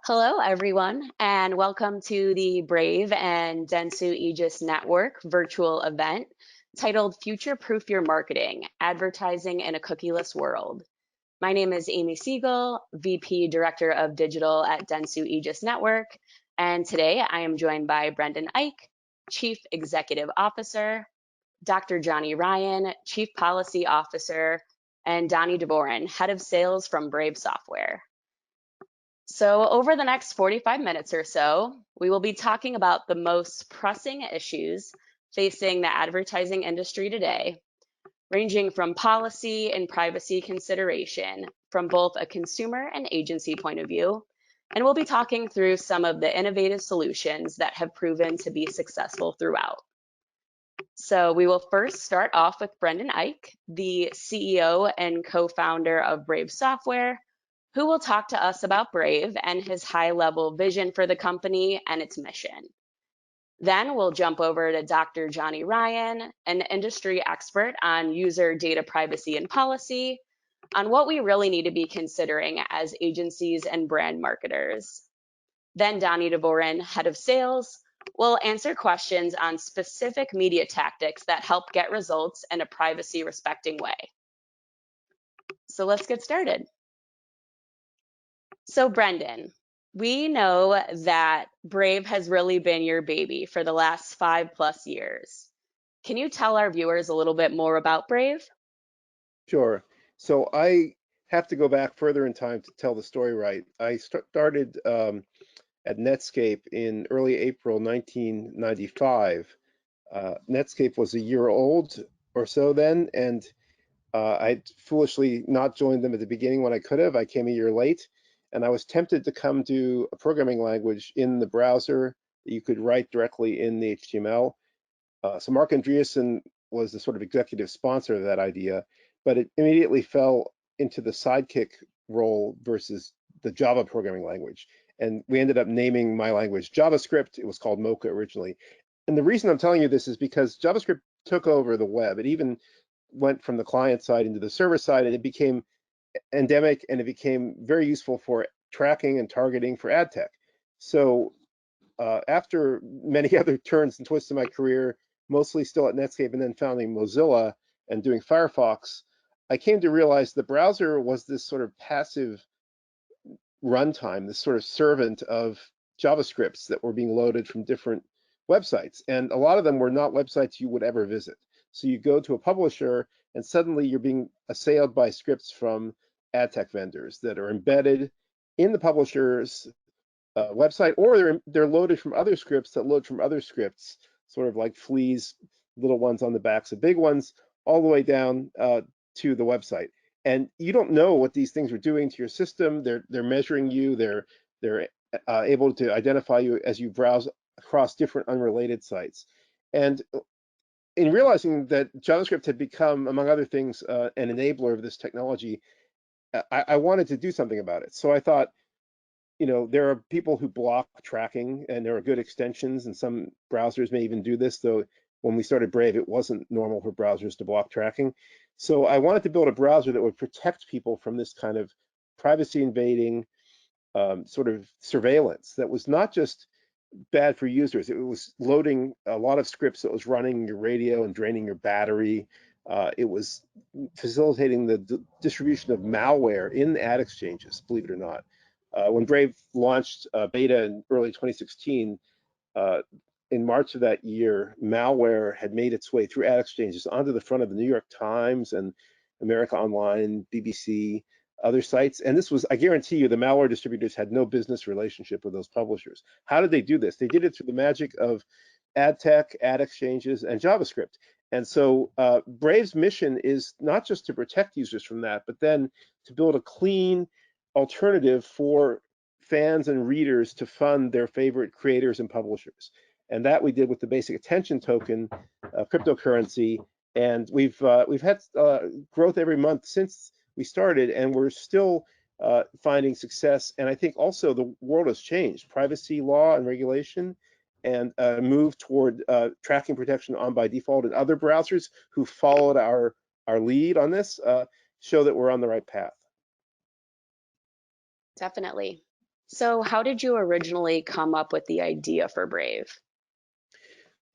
Hello, everyone, and welcome to the Brave and Dentsu Aegis Network virtual event titled Future Proof Your Marketing, Advertising in a Cookieless World. My name is Amy Siegel, VP Director of Digital at Dentsu Aegis Network, and today I am joined by Brendan Ike, Chief Executive Officer, Dr. Johnny Ryan, Chief Policy Officer, and Donnie DeVoren, Head of Sales from Brave Software. So, over the next 45 minutes or so, we will be talking about the most pressing issues facing the advertising industry today, ranging from policy and privacy consideration from both a consumer and agency point of view. And we'll be talking through some of the innovative solutions that have proven to be successful throughout. So, we will first start off with Brendan Ike, the CEO and co founder of Brave Software, who will talk to us about Brave and his high level vision for the company and its mission. Then we'll jump over to Dr. Johnny Ryan, an industry expert on user data privacy and policy, on what we really need to be considering as agencies and brand marketers. Then Donnie DeVoren, head of sales, will answer questions on specific media tactics that help get results in a privacy respecting way. So let's get started. So, Brendan, we know that Brave has really been your baby for the last 5+ years. Can you tell our viewers a little bit more about Brave? Sure. So I have to go back further in time to tell the story right. I started at Netscape in early April 1995. Netscape was a year old or so then, and I foolishly not joined them at the beginning when I could have. I came a year late, and I was tempted to come to a programming language in the browser that you could write directly in the HTML. So Mark Andreessen was the sort of executive sponsor of that idea, but it immediately fell into the sidekick role versus the Java programming language. And we ended up naming my language JavaScript. It was called Mocha originally. And the reason I'm telling you this is because JavaScript took over the web. It even went from the client side into the server side, and it became endemic, and it became very useful for tracking and targeting for ad tech. So after many other turns and twists in my career, mostly still at Netscape and then founding Mozilla and doing Firefox, I came to realize the browser was this sort of passive runtime, this sort of servant of JavaScripts that were being loaded from different websites. And a lot of them were not websites you would ever visit. So you go to a publisher and suddenly you're being assailed by scripts from ad tech vendors that are embedded in the publisher's website, or they're loaded from other scripts that load from other scripts, sort of like fleas, little ones on the backs of big ones, all the way down to the website. And you don't know what these things are doing to your system. They're measuring you. They're able to identify you as you browse across different unrelated sites. And in realizing that JavaScript had become, among other things, an enabler of this technology, I wanted to do something about it. So I thought, there are people who block tracking, and there are good extensions, and some browsers may even do this, though when we started Brave, it wasn't normal for browsers to block tracking. So I wanted to build a browser that would protect people from this kind of privacy invading sort of surveillance that was not just bad for users. It was loading a lot of scripts that was running your radio and draining your battery. It was facilitating the distribution of malware in ad exchanges, believe it or not. When Brave launched beta in early 2016, in March of that year, malware had made its way through ad exchanges onto the front of the New York Times and America Online, BBC, other sites. And this was, I guarantee you, the malware distributors had no business relationship with those publishers. How did they do this? They did it through the magic of ad tech, ad exchanges, and JavaScript. And so Brave's mission is not just to protect users from that, but then to build a clean alternative for fans and readers to fund their favorite creators and publishers. And that we did with the basic attention token, cryptocurrency. And we've had growth every month since we started, and we're still finding success. And I think also the world has changed. Privacy law and regulation, and move toward tracking protection on by default, and other browsers who followed our lead on this show that we're on the right path. Definitely. So, how did you originally come up with the idea for Brave?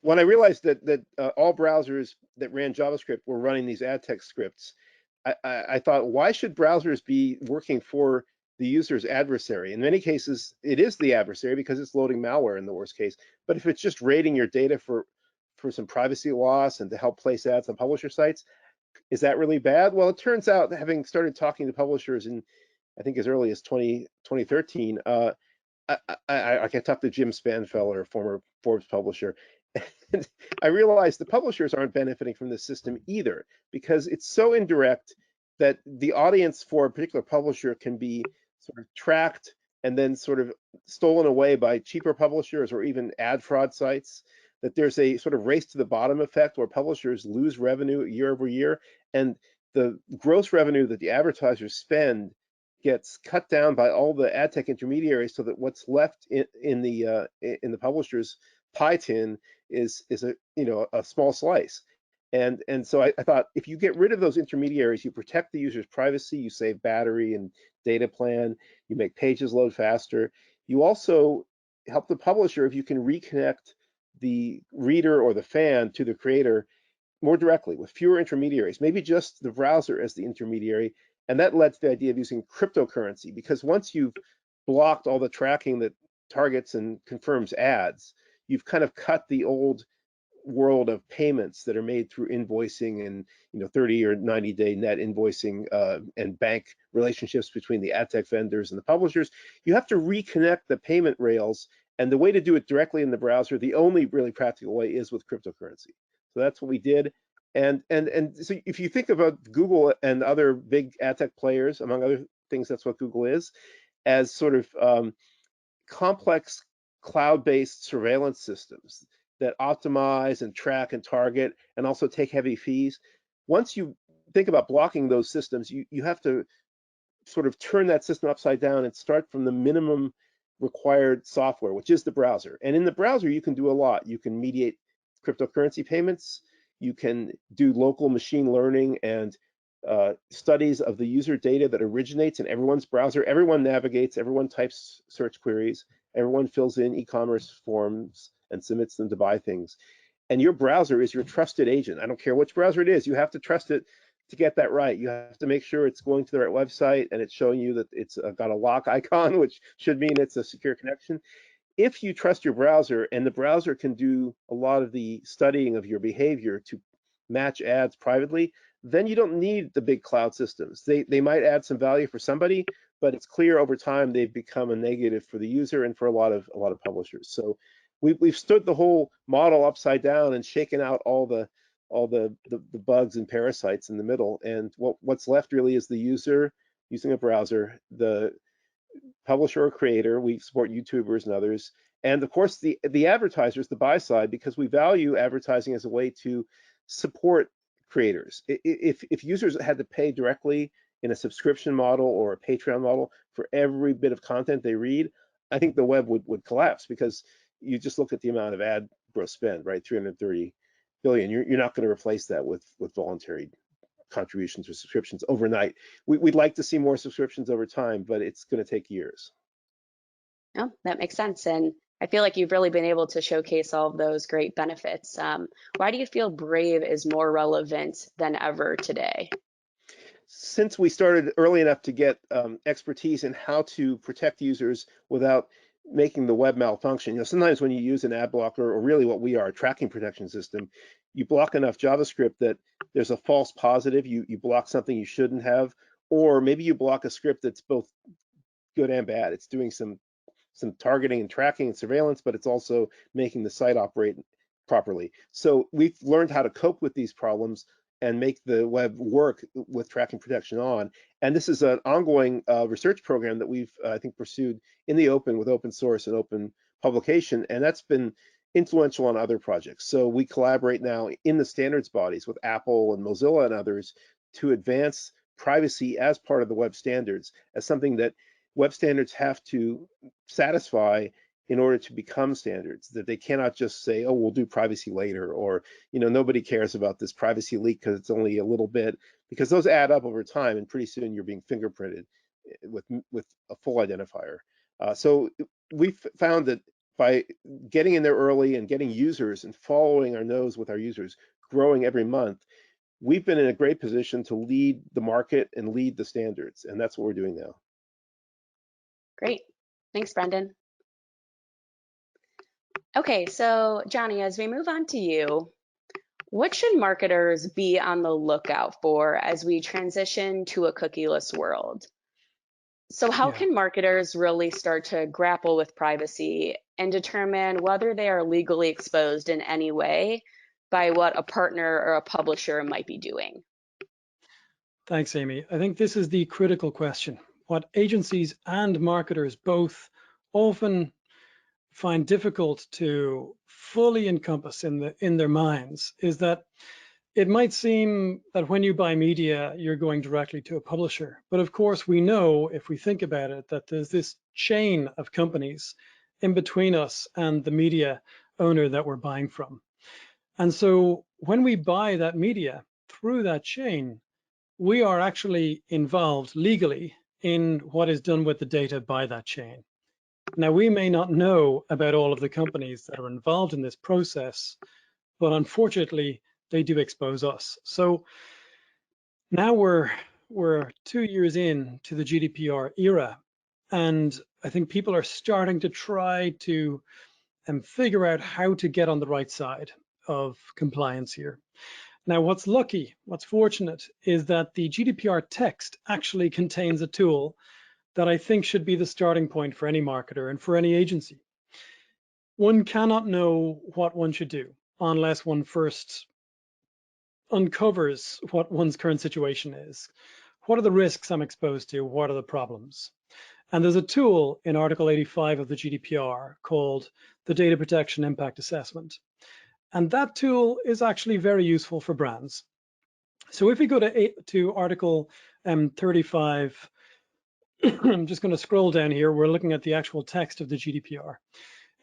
When I realized that all browsers that ran JavaScript were running these ad tech scripts, I thought, why should browsers be working for the user's adversary? In many cases, it is the adversary because it's loading malware in the worst case. But if it's just raiding your data for some privacy loss and to help place ads on publisher sites, is that really bad? Well, it turns out, having started talking to publishers in, I think, as early as 2013, I can talk to Jim Spanfeller, former Forbes publisher. And I realized the publishers aren't benefiting from this system either because it's so indirect that the audience for a particular publisher can be sort of tracked and then sort of stolen away by cheaper publishers or even ad fraud sites. That there's a sort of race to the bottom effect where publishers lose revenue year over year, and the gross revenue that the advertisers spend gets cut down by all the ad tech intermediaries, so that what's left in the publisher's pie tin is a a small slice. And so I thought, if you get rid of those intermediaries, you protect the user's privacy, you save battery and data plan, you make pages load faster. You also help the publisher if you can reconnect the reader or the fan to the creator more directly with fewer intermediaries, maybe just the browser as the intermediary. And that led to the idea of using cryptocurrency, because once you've blocked all the tracking that targets and confirms ads, you've kind of cut the old world of payments that are made through invoicing and 30 or 90-day net invoicing and bank relationships between the ad tech vendors and the publishers. You have to reconnect the payment rails, and the way to do it directly in the browser, the only really practical way, is with cryptocurrency. So that's what we did. And so if you think about Google and other big ad tech players, among other things, that's what Google is, as sort of complex cloud-based surveillance systems that optimize and track and target and also take heavy fees. Once you think about blocking those systems, you have to sort of turn that system upside down and start from the minimum required software, which is the browser. And in the browser, you can do a lot. You can mediate cryptocurrency payments. You can do local machine learning and studies of the user data that originates in everyone's browser. Everyone navigates, everyone types search queries, everyone fills in e-commerce forms and submits them to buy things. And your browser is your trusted agent. I don't care which browser it is, you have to trust it to get that right. You have to make sure it's going to the right website and it's showing you that it's got a lock icon, which should mean it's a secure connection. If you trust your browser, and the browser can do a lot of the studying of your behavior to match ads privately, then you don't need the big cloud systems. They might add some value for somebody, but it's clear over time they've become a negative for the user and for a lot of publishers. So we've stood the whole model upside down and shaken out all the bugs and parasites in the middle. And what's left really is the user using a browser, the publisher or creator. We support YouTubers and others, and of course the advertisers, the buy side, because we value advertising as a way to support creators. If users had to pay directly in a subscription model or a Patreon model for every bit of content they read, I think the web would collapse, because you just look at the amount of ad gross spend, right? 330 billion. You're not going to replace that with voluntary contributions or subscriptions overnight. We'd like to see more subscriptions over time, but it's going to take years. Oh, that makes sense. And I feel like you've really been able to showcase all of those great benefits. Why do you feel Brave is more relevant than ever today? Since we started early enough to get expertise in how to protect users without making the web malfunction, sometimes when you use an ad blocker, or really what we are, a tracking protection system, you block enough JavaScript that there's a false positive. You block something you shouldn't have, or maybe you block a script that's both good and bad. It's doing some targeting and tracking and surveillance, but it's also making the site operate properly. So we've learned how to cope with these problems and make the web work with tracking protection on. And this is an ongoing research program that we've, I think, pursued in the open with open source and open publication, and that's been influential on other projects. So we collaborate now in the standards bodies with Apple and Mozilla and others to advance privacy as part of the web standards, as something that web standards have to satisfy in order to become standards. That they cannot just say, oh, we'll do privacy later, or nobody cares about this privacy leak because it's only a little bit, because those add up over time, and pretty soon you're being fingerprinted with a full identifier. So we found that by getting in there early and getting users and following our nose with our users, growing every month, we've been in a great position to lead the market and lead the standards, and that's what we're doing now. Great. Thanks, Brendan. Okay, so Johnny, as we move on to you, what should marketers be on the lookout for as we transition to a cookieless world? So how Yeah, can marketers really start to grapple with privacy and determine whether they are legally exposed in any way by what a partner or a publisher might be doing? thanks, Amy. I think this is the critical question. What agencies and marketers both often find difficult to fully encompass in their minds is that it might seem that when you buy media, you're going directly to a publisher. But of course, we know, if we think about it, that there's this chain of companies in between us and the media owner that we're buying from. And so when we buy that media through that chain, we are actually involved legally in what is done with the data by that chain. Now, we may not know about all of the companies that are involved in this process, but unfortunately, they do expose us. So now we're 2 years in to the GDPR era, and I think people are starting to try to figure out how to get on the right side of compliance here. Now, what's fortunate is that the GDPR text actually contains a tool that I think should be the starting point for any marketer and for any agency. One cannot know what one should do unless one first uncovers what one's current situation is. What are the risks I'm exposed to? What are the problems? And there's a tool in Article 85 of the GDPR called the Data Protection Impact Assessment. And that tool is actually very useful for brands. So if we go to Article 35, I'm just going to scroll down here. We're looking at the actual text of the GDPR.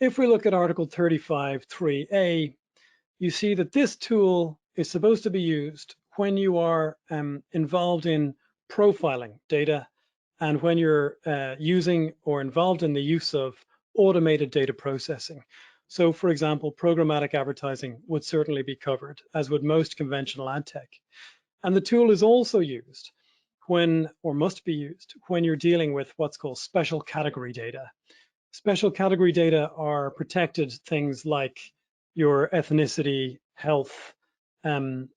If we look at Article 35.3a, you see that this tool is supposed to be used when you are involved in profiling data and when you're using or involved in the use of automated data processing. So for example, programmatic advertising would certainly be covered, as would most conventional ad tech. And the tool is also used when, or must be used, when you're dealing with what's called special category data. Special category data are protected things like your ethnicity, health,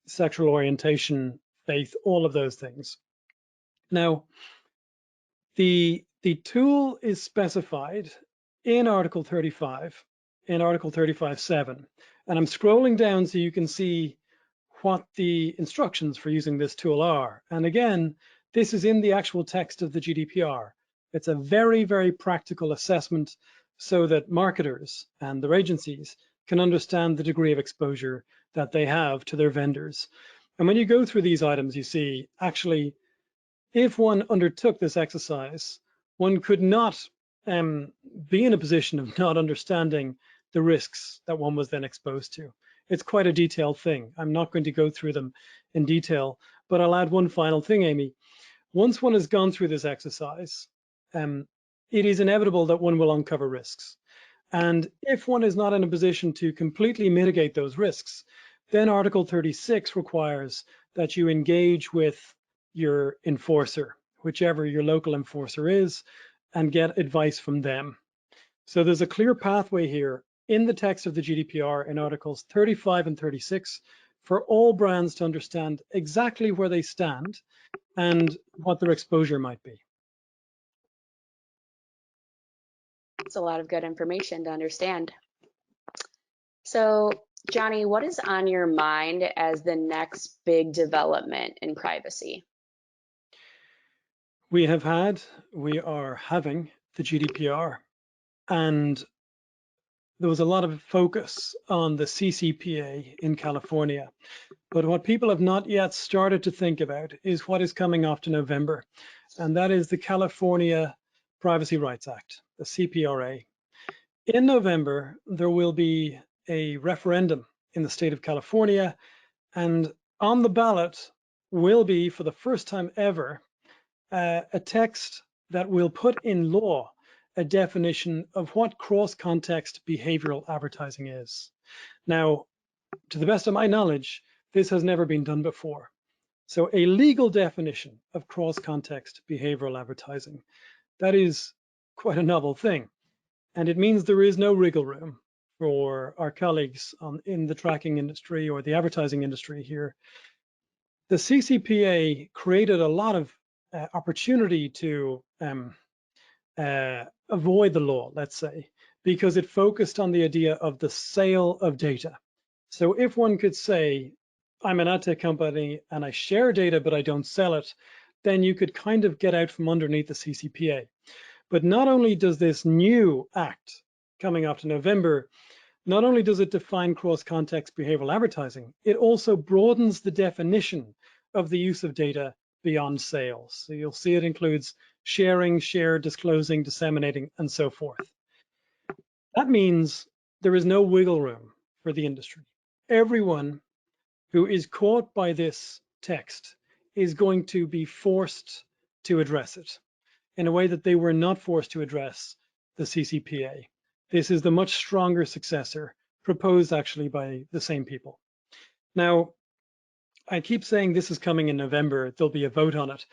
sexual orientation, faith, all of those things. Now, the tool is specified in Article 35, in Article 35.7, and I'm scrolling down so you can see what the instructions for using this tool are. And again, this is in the actual text of the GDPR. It's a very, very practical assessment so that marketers and their agencies can understand the degree of exposure that they have to their vendors. And when you go through these items, you see actually, if one undertook this exercise, one could not be in a position of not understanding the risks that one was then exposed to. It's quite a detailed thing. I'm not going to go through them in detail, but I'll add one final thing, Amy. Once one has gone through this exercise, it is inevitable that one will uncover risks. And if one is not in a position to completely mitigate those risks, then Article 36 requires that you engage with your enforcer, whichever your local enforcer is, and get advice from them. So there's a clear pathway here in the text of the GDPR in Articles 35 and 36 for all brands to understand exactly where they stand and what their exposure might be. It's a lot of good information to understand. So, Johnny, what is on your mind as the next big development in privacy? We are having the GDPR, and there was a lot of focus on the CCPA in California. But what people have not yet started to think about is what is coming after November, and that is the California Privacy Rights Act, the CPRA. In November, there will be a referendum in the state of California, and on the ballot will be, for the first time ever, a text that will put in law a definition of what cross-context behavioral advertising is. Now, to the best of my knowledge, this has never been done before. So a legal definition of cross-context behavioral advertising, that is quite a novel thing. And it means there is no wriggle room for our colleagues in the tracking industry or the advertising industry here. The CCPA created a lot of opportunity to avoid the law, let's say, because it focused on the idea of the sale of data. So if one could say, I'm an ad tech company and I share data, but I don't sell it, then you could kind of get out from underneath the CCPA. But not only does this new act coming after November, not only does it define cross-context behavioral advertising, it also broadens the definition of the use of data beyond sales. So you'll see it includes sharing, share, disclosing, disseminating, and so forth. That means there is no wiggle room for the industry. Everyone who is caught by this text is going to be forced to address it in a way that they were not forced to address the CCPA. This is the much stronger successor proposed actually by the same people. Now, I keep saying this is coming in November, there'll be a vote on it.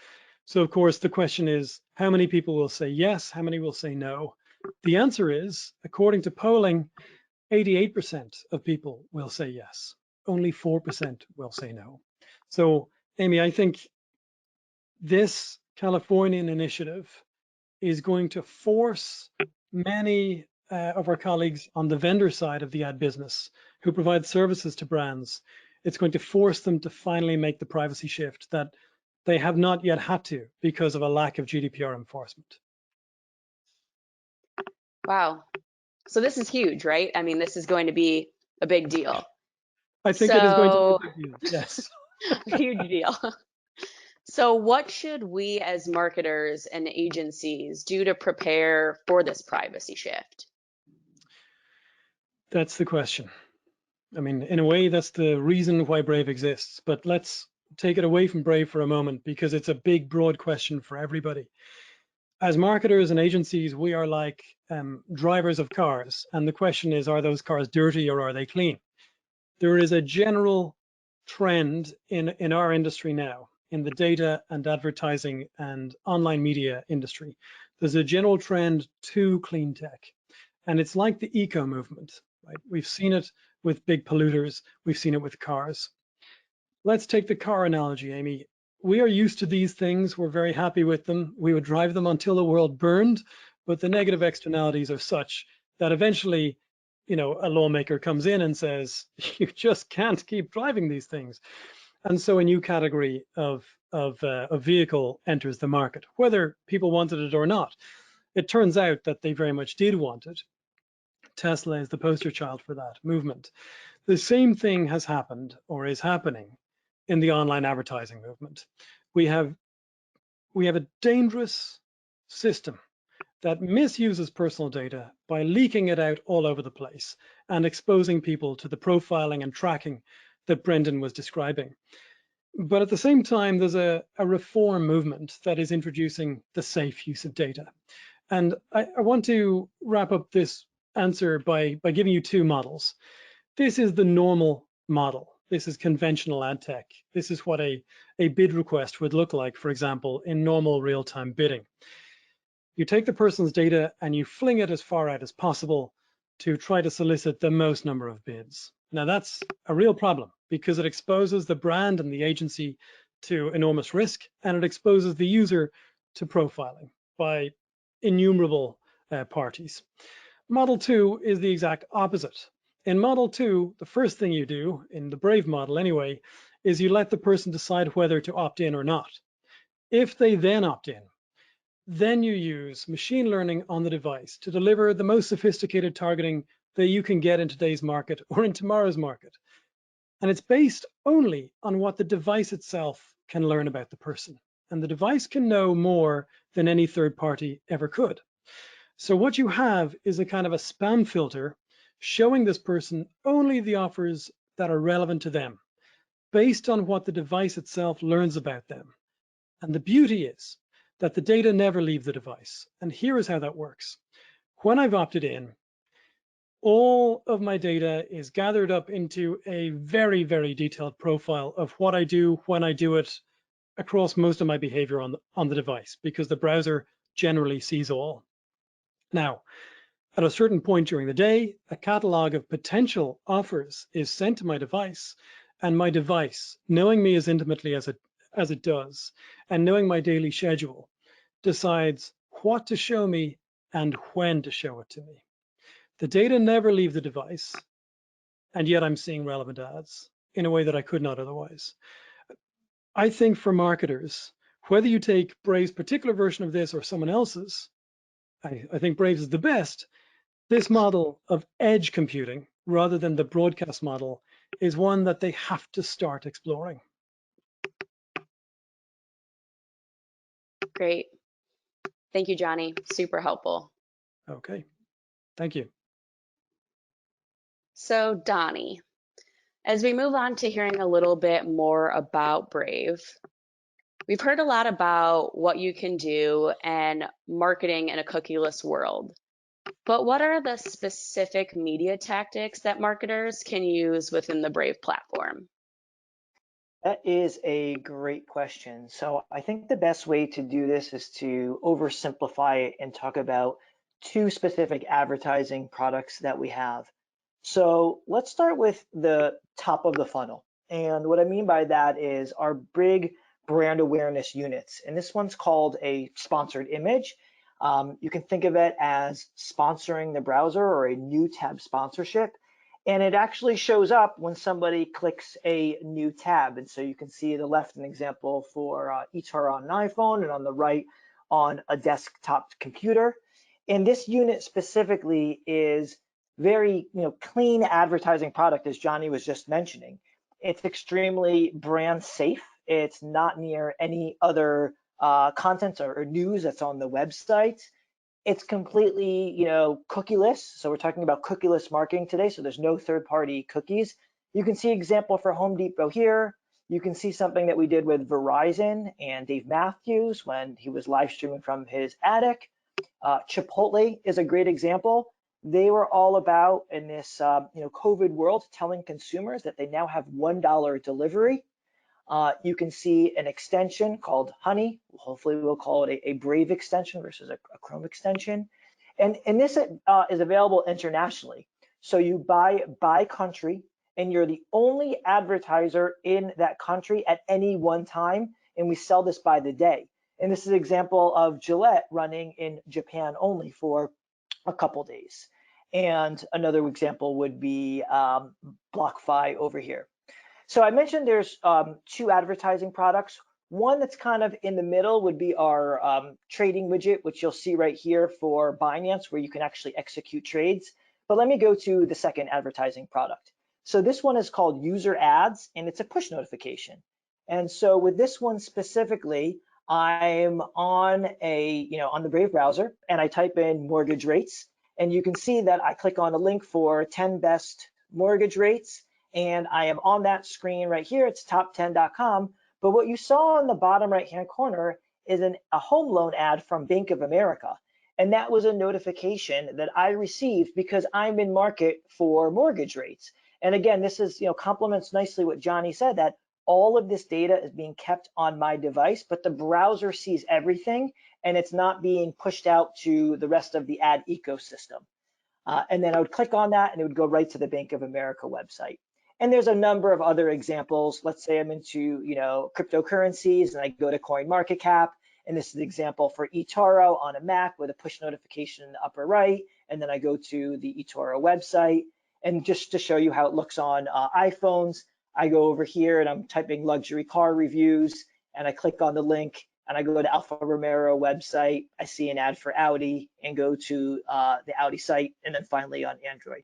So of course, the question is, how many people will say yes? How many will say no? The answer is, according to polling, 88% of people will say yes. Only 4% will say no. So, Amy, I think this Californian initiative is going to force many of our colleagues on the vendor side of the ad business who provide services to brands. It's going to force them to finally make the privacy shift that they have not yet had to because of a lack of GDPR enforcement. Wow. So this is huge, right? I mean, this is going to be a big deal. I think it is going to be So, a big deal, yes. a huge deal. So what should we as marketers and agencies do to prepare for this privacy shift? That's the question. I mean, in a way, that's the reason why Brave exists. But let's take it away from Brave for a moment because it's a big, broad question for everybody. As marketers and agencies, we are like drivers of cars. And the question is, are those cars dirty or are they clean? There is a general trend in our industry now, in the data and advertising and online media industry. There's a general trend to clean tech. And it's like the eco movement, right? We've seen it with big polluters. We've seen it with cars. Let's take the car analogy, Amy. We are used to these things. We're very happy with them. We would drive them until the world burned, but the negative externalities are such that eventually, you know, a lawmaker comes in and says, you just can't keep driving these things. And so a new category of vehicle enters the market, whether people wanted it or not. It turns out that they very much did want it. Tesla is the poster child for that movement. The same thing has happened or is happening in the online advertising movement. We have a dangerous system that misuses personal data by leaking it out all over the place and exposing people to the profiling and tracking that Brendan was describing. But at the same time, there's a reform movement that is introducing the safe use of data. And I want to wrap up this answer by giving you two models. This is the normal model. This is conventional ad tech. This is what a bid request would look like, for example, in normal real-time bidding. You take the person's data and you fling it as far out as possible to try to solicit the most number of bids. Now that's a real problem because it exposes the brand and the agency to enormous risk, and it exposes the user to profiling by innumerable parties. Model 2 is the exact opposite. In Model 2, the first thing you do, in the Brave model anyway, is you let the person decide whether to opt in or not. If they then opt in, then you use machine learning on the device to deliver the most sophisticated targeting that you can get in today's market or in tomorrow's market. And it's based only on what the device itself can learn about the person. And the device can know more than any third party ever could. So what you have is a kind of a spam filter showing this person only the offers that are relevant to them based on what the device itself learns about them. And the beauty is that the data never leave the device. And here is how that works. When I've opted in, all of my data is gathered up into a very, very detailed profile of what I do, when I do it, across most of my behavior on the device, because the browser generally sees all. Now, at a certain point during the day, a catalog of potential offers is sent to my device, and my device, knowing me as intimately as it does, and knowing my daily schedule, decides what to show me and when to show it to me. The data never leave the device, and yet I'm seeing relevant ads in a way that I could not otherwise. I think for marketers, whether you take Brave's particular version of this or someone else's, I think Brave's is the best. This model of edge computing, rather than the broadcast model, is one that they have to start exploring. Great. Thank you, Johnny. Super helpful. Okay, thank you. So, Donnie, as we move on to hearing a little bit more about Brave, we've heard a lot about what you can do and marketing in a cookieless world. But what are the specific media tactics that marketers can use within the Brave platform? That is a great question. So I think the best way to do this is to oversimplify it and talk about two specific advertising products that we have. So let's start with the top of the funnel. And what I mean by that is our big brand awareness units. And this one's called a sponsored image. You can think of it as sponsoring the browser or a new tab sponsorship. And it actually shows up when somebody clicks a new tab. And so you can see the left an example for eToro on an iPhone and on the right on a desktop computer. And this unit specifically is very clean advertising product, as Johnny was just mentioning. It's extremely brand safe. It's not near any other content or news that's on the website. It's completely, cookieless. So we're talking about cookieless marketing today. So there's no third-party cookies. You can see example for Home Depot here. You can see something that we did with Verizon and Dave Matthews when he was live streaming from his attic. Chipotle is a great example. They were all about in this, COVID world, telling consumers that they now have $1 delivery. You can see an extension called Honey. Hopefully we'll call it a Brave extension versus a Chrome extension. And this is available internationally. So you buy by country and you're the only advertiser in that country at any one time. And we sell this by the day. And this is an example of Gillette running in Japan only for a couple days. And another example would be BlockFi over here. So I mentioned there's two advertising products. One that's kind of in the middle would be our trading widget, which you'll see right here for Binance, where you can actually execute trades. But let me go to the second advertising product. So this one is called User Ads, and it's a push notification. And so with this one specifically, I'm on on the Brave browser, and I type in mortgage rates, and you can see that I click on a link for 10 best mortgage rates. And I am on that screen right here. It's top10.com. But what you saw on the bottom right-hand corner is a home loan ad from Bank of America. And that was a notification that I received because I'm in market for mortgage rates. And again, this is, complements nicely what Johnny said, that all of this data is being kept on my device, but the browser sees everything and it's not being pushed out to the rest of the ad ecosystem. And then I would click on that and it would go right to the Bank of America website. And there's a number of other examples. Let's say I'm into, cryptocurrencies and I go to CoinMarketCap. And this is an example for eToro on a Mac with a push notification in the upper right. And then I go to the eToro website. And just to show you how it looks on iPhones, I go over here and I'm typing luxury car reviews and I click on the link and I go to Alfa Romero website. I see an ad for Audi and go to the Audi site, and then finally on Android.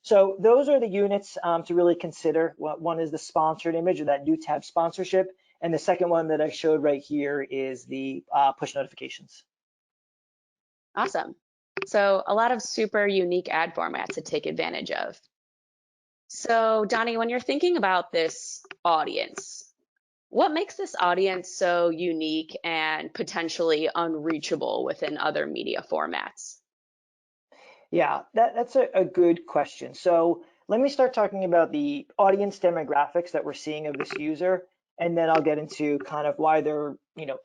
So those are the units to really consider. One is the sponsored image or that new tab sponsorship. And the second one that I showed right here is the push notifications. Awesome. So a lot of super unique ad formats to take advantage of. So Donnie, when you're thinking about this audience, what makes this audience so unique and potentially unreachable within other media formats? Yeah, that's a good question. So let me start talking about the audience demographics that we're seeing of this user, and then I'll get into kind of why they're,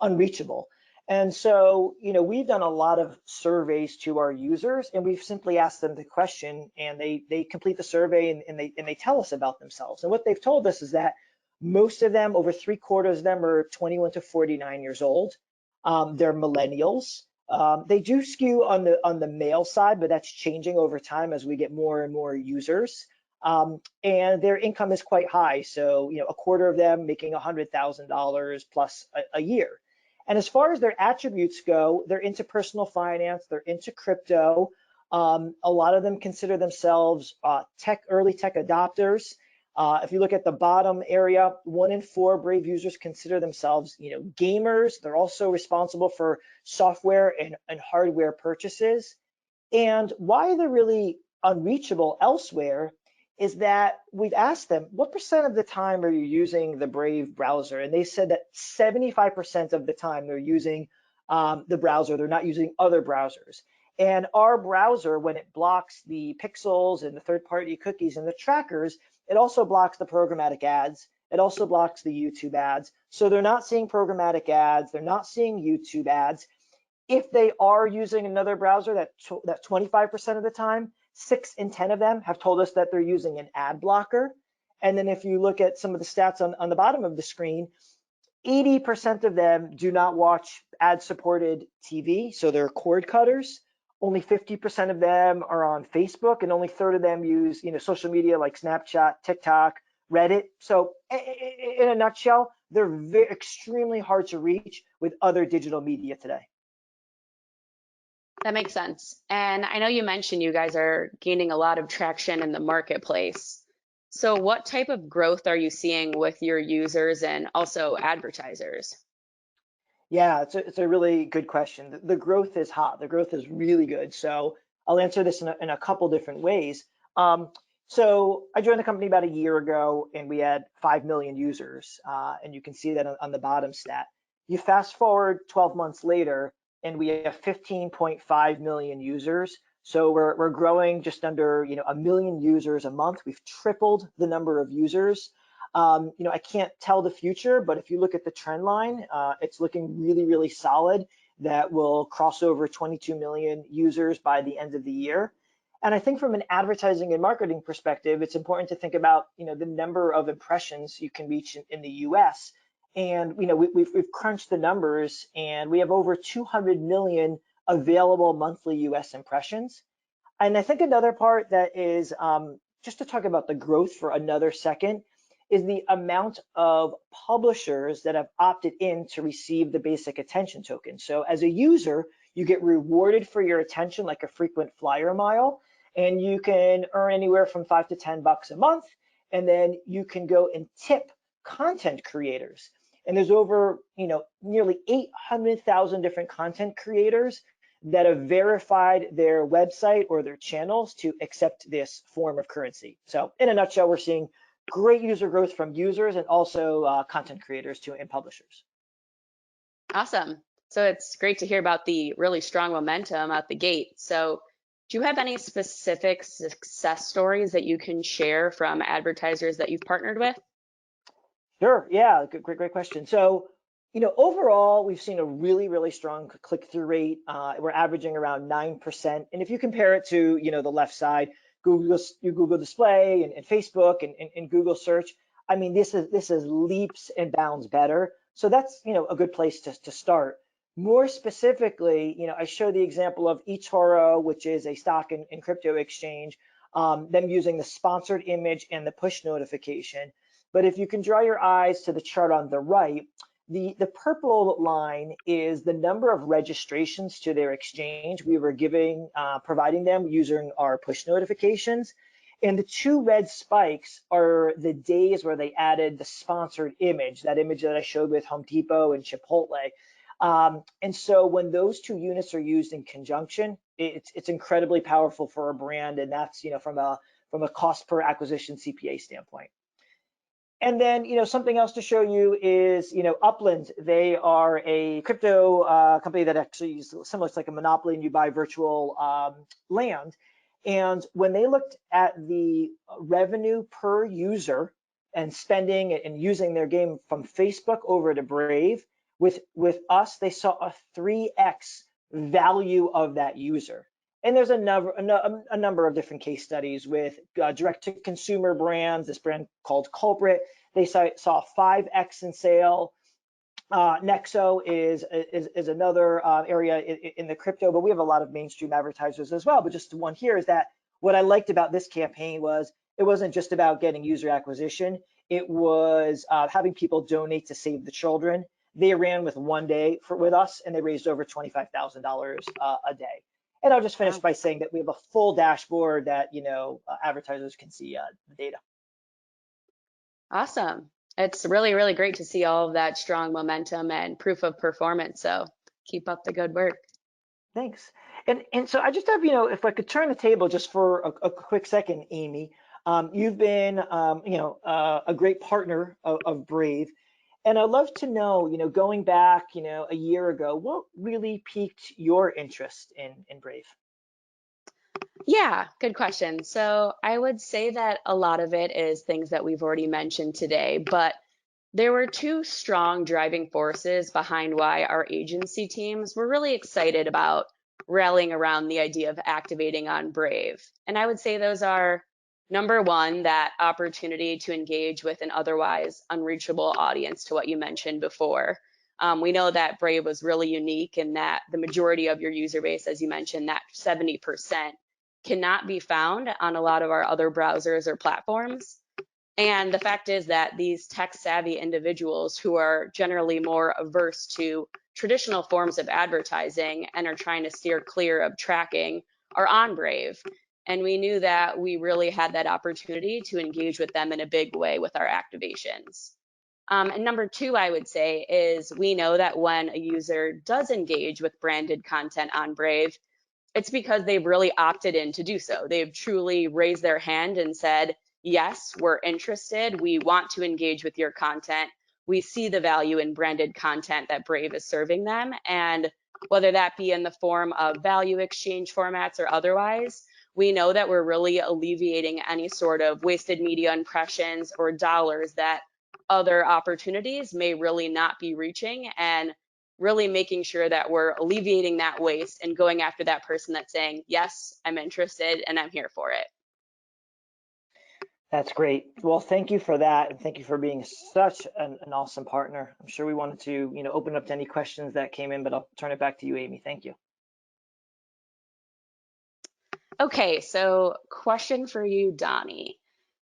unreachable. And so, we've done a lot of surveys to our users, and we've simply asked them the question, and they complete the survey and they tell us about themselves. And what they've told us is that most of them, over 3/4 of them, are 21 to 49 years old. They're millennials. They do skew on the male side, but that's changing over time as we get more and more users. And their income is quite high. So, 1/4 of them making $100,000 plus a year. And as far as their attributes go, they're into personal finance, they're into crypto. A lot of them consider themselves early tech adopters. If you look at the bottom area, 1 in 4 Brave users consider themselves, gamers. They're also responsible for software and hardware purchases. And why they're really unreachable elsewhere is that we've asked them, what percent of the time are you using the Brave browser? And they said that 75% of the time they're using the browser. They're not using other browsers. And our browser, when it blocks the pixels and the third-party cookies and the trackers, it also blocks the programmatic ads. It also blocks the YouTube ads. So they're not seeing programmatic ads. They're not seeing YouTube ads. If they are using another browser, that 25% of the time, 6 in 10 of them have told us that they're using an ad blocker. And then if you look at some of the stats on the bottom of the screen, 80% of them do not watch ad-supported TV, so they're cord cutters. Only 50% of them are on Facebook, and only 1/3 of them use, social media like Snapchat, TikTok, Reddit. So in a nutshell, they're extremely hard to reach with other digital media today. That makes sense. And I know you mentioned you guys are gaining a lot of traction in the marketplace. So what type of growth are you seeing with your users and also advertisers? Yeah, it's a really good question. The growth is hot. The growth is really good. So I'll answer this in a couple different ways. So I joined the company about a year ago, and we had 5 million users, and you can see that on the bottom stat. You fast forward 12 months later, and we have 15.5 million users. So we're growing just under 1 million users a month. We've tripled the number of users. I can't tell the future, but if you look at the trend line, it's looking really, really solid that will cross over 22 million users by the end of the year. And I think from an advertising and marketing perspective, it's important to think about, the number of impressions you can reach in the US. And, we've crunched the numbers, and we have over 200 million available monthly US impressions. And I think another part that is, just to talk about the growth for another second, is the amount of publishers that have opted in to receive the basic attention token. So as a user, you get rewarded for your attention like a frequent flyer mile, and you can earn anywhere from $5 to $10 a month, and then you can go and tip content creators. And there's over, nearly 800,000 different content creators that have verified their website or their channels to accept this form of currency. So in a nutshell, we're seeing great user growth from users and also content creators and publishers. Awesome. So it's great to hear about the really strong momentum out the gate. So do you have any specific success stories that you can share from advertisers that you've partnered with? Sure. Yeah. Great question. So, overall, we've seen a really, really strong click-through rate. We're averaging around 9%. And if you compare it to, the left side, Google Display and Facebook and Google Search, I mean, this is leaps and bounds better. So that's, a good place to start. More specifically, I show the example of eToro, which is a stock and crypto exchange, them using the sponsored image and the push notification. But if you can draw your eyes to the chart on the right, the purple line is the number of registrations to their exchange we were providing them using our push notifications. And the 2 red spikes are the days where they added the sponsored image, that image that I showed with Home Depot and Chipotle. And so when those 2 units are used in conjunction, it's incredibly powerful for a brand, and that's from a cost per acquisition CPA standpoint. And then, something else to show you is, Upland. They are a crypto company that actually is similar to like a monopoly, and you buy virtual land. And when they looked at the revenue per user and spending and using their game from Facebook over to Brave, with us, they saw a 3x value of that user. And there's a number of different case studies with direct-to-consumer brands. This brand called Culprit, they saw 5x in sale. Nexo is another area in the crypto, but we have a lot of mainstream advertisers as well. But just one here is that what I liked about this campaign was it wasn't just about getting user acquisition. It was having people donate to Save the Children. They ran with one day with us, and they raised over $25,000 a day. And I'll just finish Wow. by saying that we have a full dashboard that advertisers can see the data. Awesome. It's really, really great to see all of that strong momentum and proof of performance. So keep up the good work. Thanks. And so I just have, if I could turn the table just for a quick second, Amy. You've been, a great partner of Brave. And I'd love to know, going back, a year ago, what really piqued your interest in Brave? Yeah, good question. So I would say that a lot of it is things that we've already mentioned today, but there were two strong driving forces behind why our agency teams were really excited about rallying around the idea of activating on Brave. And I would say those are number one, that opportunity to engage with an otherwise unreachable audience, to what you mentioned before. We know that Brave was really unique in that the majority of your user base, as you mentioned, that 70%, cannot be found on a lot of our other browsers or platforms. And the fact is that these tech savvy individuals who are generally more averse to traditional forms of advertising and are trying to steer clear of tracking are on Brave. And we knew that we really had that opportunity to engage with them in a big way with our activations. And number two, I would say, is we know that when a user does engage with branded content on Brave, it's because they've really opted in to do so. They've truly raised their hand and said, yes, we're interested. We want to engage with your content. We see the value in branded content that Brave is serving them. And whether that be in the form of value exchange formats or otherwise, we know that we're really alleviating any sort of wasted media impressions or dollars that other opportunities may really not be reaching, and really making sure that we're alleviating that waste and going after that person that's saying, yes, I'm interested and I'm here for it. That's great. Well, thank you for that, and thank you for being such an awesome partner. I'm sure we wanted to, open up to any questions that came in, but I'll turn it back to you, Amy. Thank you. Okay, so question for you, Donnie.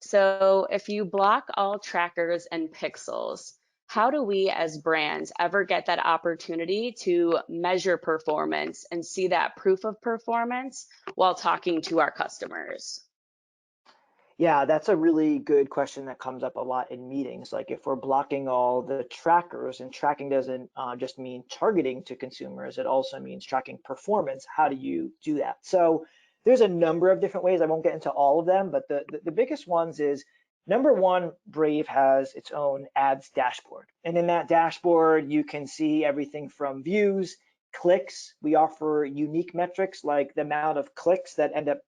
So if you block all trackers and pixels, how do we as brands ever get that opportunity to measure performance and see that proof of performance while talking to our customers? Yeah, that's a really good question that comes up a lot in meetings. Like if we're blocking all the trackers, and tracking doesn't just mean targeting to consumers, it also means tracking performance. How do you do that? So there's a number of different ways. I won't get into all of them, but the biggest ones is, number one, Brave has its own ads dashboard. And in that dashboard, you can see everything from views, clicks. We offer unique metrics like the amount of clicks that end up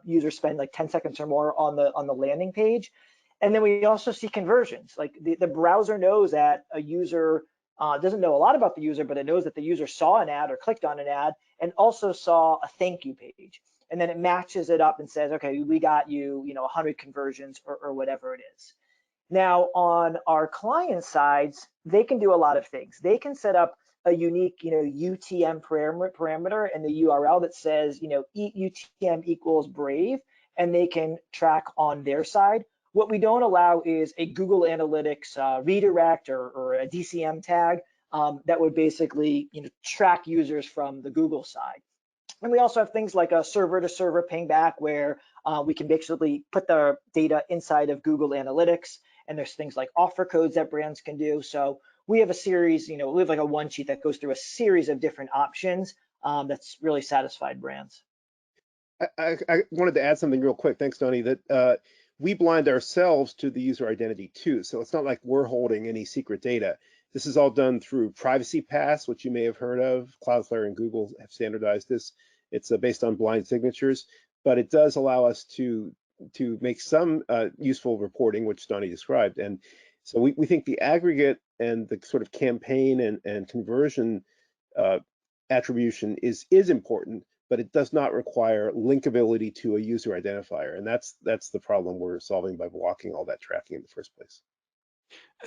users spend like 10 seconds or more on the landing page. And then we also see conversions. Like the browser knows that a user doesn't know a lot about the user, but it knows that the user saw an ad or clicked on an ad and also saw a thank you page. And then it matches it up and says, okay, we got you, 100 conversions or whatever it is. Now, on our client sides, they can do a lot of things. They can set up a unique, UTM parameter in the URL that says, UTM equals Brave, and they can track on their side. What we don't allow is a Google Analytics redirect or a DCM tag that would basically, track users from the Google side. And we also have things like a server-to-server pingback where we can basically put the data inside of Google Analytics. And there's things like offer codes that brands can do. So we have a series, we have like a one sheet that goes through a series of different options that's really satisfied brands. I wanted to add something real quick. Thanks, Donnie. That we blind ourselves to the user identity too. So it's not like we're holding any secret data. This is all done through Privacy Pass, which you may have heard of. Cloudflare and Google have standardized this. It's based on blind signatures. but it does allow us to make some useful reporting, which Donnie described. And so we think the aggregate and the sort of campaign and conversion attribution is important, but it does not require linkability to a user identifier. And that's the problem we're solving by blocking all that tracking in the first place.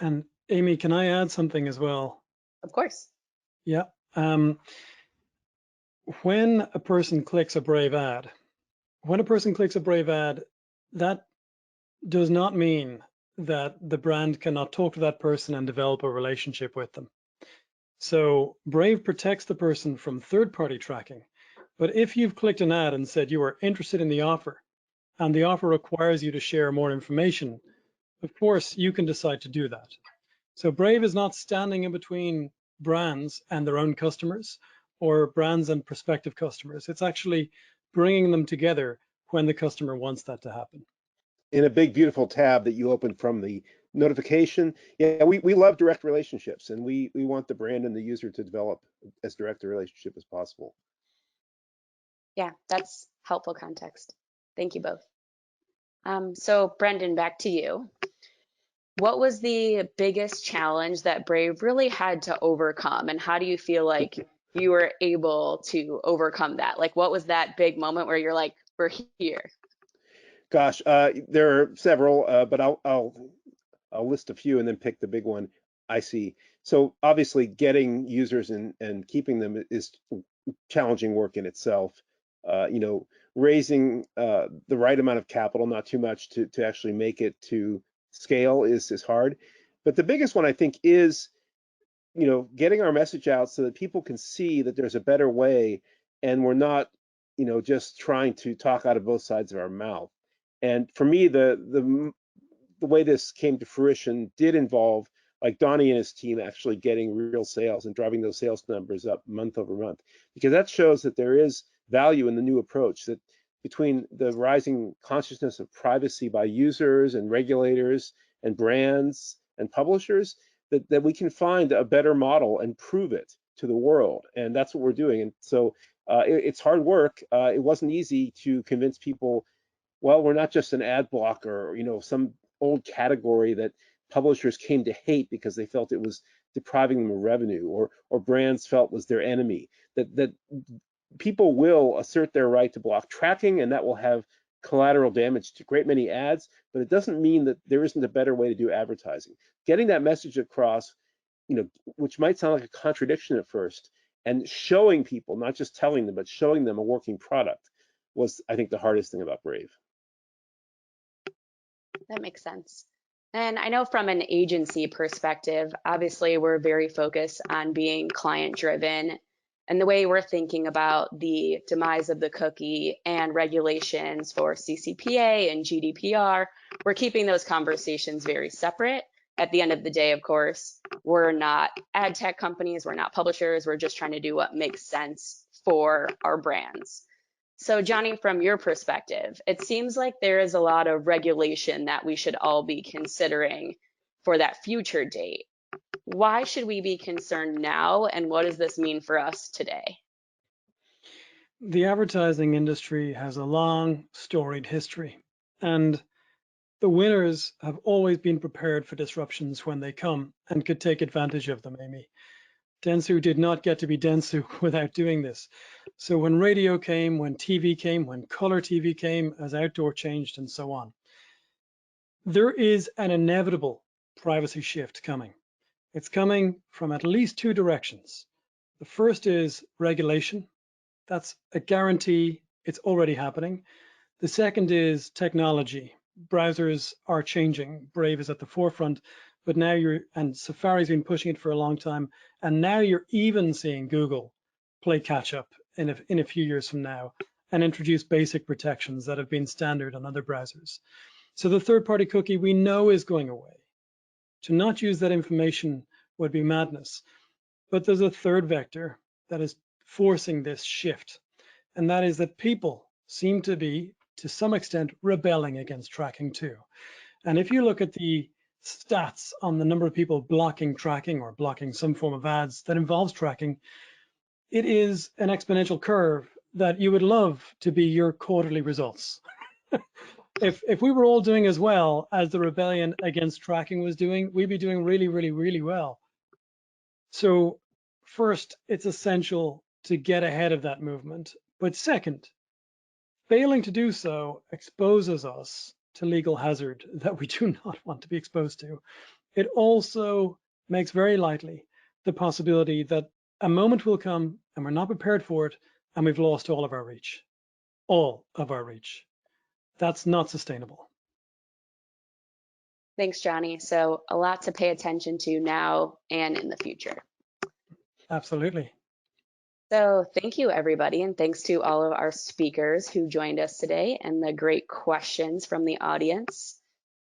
And Amy, can I add something as well? Of course. Yeah. When a person clicks a Brave ad, that does not mean that the brand cannot talk to that person and develop a relationship with them. So Brave protects the person from third-party tracking. But if you've clicked an ad and said you are interested in the offer, and the offer requires you to share more information, of course, you can decide to do that. So Brave is not standing in between brands and their own customers, or brands and prospective customers. It's actually bringing them together when the customer wants that to happen. In a big, beautiful tab that you open from the notification. Yeah, we love direct relationships, and we want the brand and the user to develop as direct a relationship as possible. Yeah, that's helpful context. Thank you both. So Brendan, back to you. What was the biggest challenge that Brave really had to overcome, and how do you feel like you were able to overcome that? Like, what was that big moment where you're like, we're here? Gosh, there are several, but I'll list a few and then pick the big one I see. So obviously, getting users and keeping them is challenging work in itself. Raising the right amount of capital, not too much, to actually make it to scale is hard. But the biggest one I think is, getting our message out so that people can see that there's a better way, and we're not, just trying to talk out of both sides of our mouth. And for me, the way this came to fruition did involve, like, Donnie and his team actually getting real sales and driving those sales numbers up month over month, because that shows that there is value in the new approach, that between the rising consciousness of privacy by users and regulators and brands and publishers, that we can find a better model and prove it to the world. And that's what we're doing. And so it's hard work. It wasn't easy to convince people, well, we're not just an ad blocker, or some old category that publishers came to hate because they felt it was depriving them of revenue, or brands felt was their enemy. That people will assert their right to block tracking, and that will have collateral damage to a great many ads, but it doesn't mean that there isn't a better way to do advertising. Getting that message across, which might sound like a contradiction at first, and showing people, not just telling them, but showing them a working product, was, I think, the hardest thing about Brave. That makes sense. And I know from an agency perspective, obviously we're very focused on being client driven. And the way we're thinking about the demise of the cookie and regulations for CCPA and GDPR, we're keeping those conversations very separate. At the end of the day, of course, we're not ad tech companies, we're not publishers, we're just trying to do what makes sense for our brands. So Johnny, from your perspective, it seems like there is a lot of regulation that we should all be considering for that future date. Why should we be concerned now, and what does this mean for us today? The advertising industry has a long, storied history, and the winners have always been prepared for disruptions when they come and could take advantage of them, Amy. Dentsu did not get to be Dentsu without doing this. So when radio came, when TV came, when color TV came, as outdoor changed, and so on, there is an inevitable privacy shift coming. It's coming from at least two directions. The first is regulation. That's a guarantee. It's already happening. The second is technology. Browsers are changing. Brave is at the forefront, but now and Safari's been pushing it for a long time, and now you're even seeing Google play catch up in a few years from now and introduce basic protections that have been standard on other browsers. So the third-party cookie we know is going away. To not use that information would be madness. But there's a third vector that is forcing this shift, and that is that people seem to be, to some extent, rebelling against tracking too. And if you look at the stats on the number of people blocking tracking or blocking some form of ads that involves tracking, it is an exponential curve that you would love to be your quarterly results. If we were all doing as well as the rebellion against tracking was doing, we'd be doing really, really, really well. So first, it's essential to get ahead of that movement. But second, failing to do so exposes us to legal hazard that we do not want to be exposed to. It also makes very likely the possibility that a moment will come and we're not prepared for it and we've lost all of our reach. All of our reach. That's not sustainable. Thanks, Johnny. So a lot to pay attention to now and in the future. Absolutely. So thank you, everybody, and thanks to all of our speakers who joined us today and the great questions from the audience.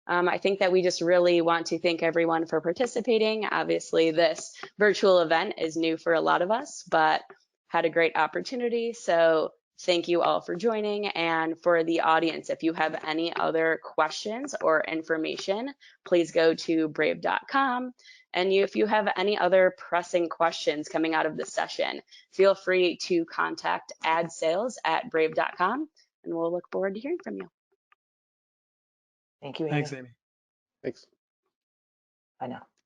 I think that we just really want to thank everyone for participating. Obviously, this virtual event is new for a lot of us, but had a great opportunity. So thank you all for joining. And for the audience, if you have any other questions or information, please go to brave.com. And if you have any other pressing questions coming out of this session, feel free to contact adsales@brave.com, and we'll look forward to hearing from you. Thank you, Amy. Thanks, Amy. Thanks. Bye now.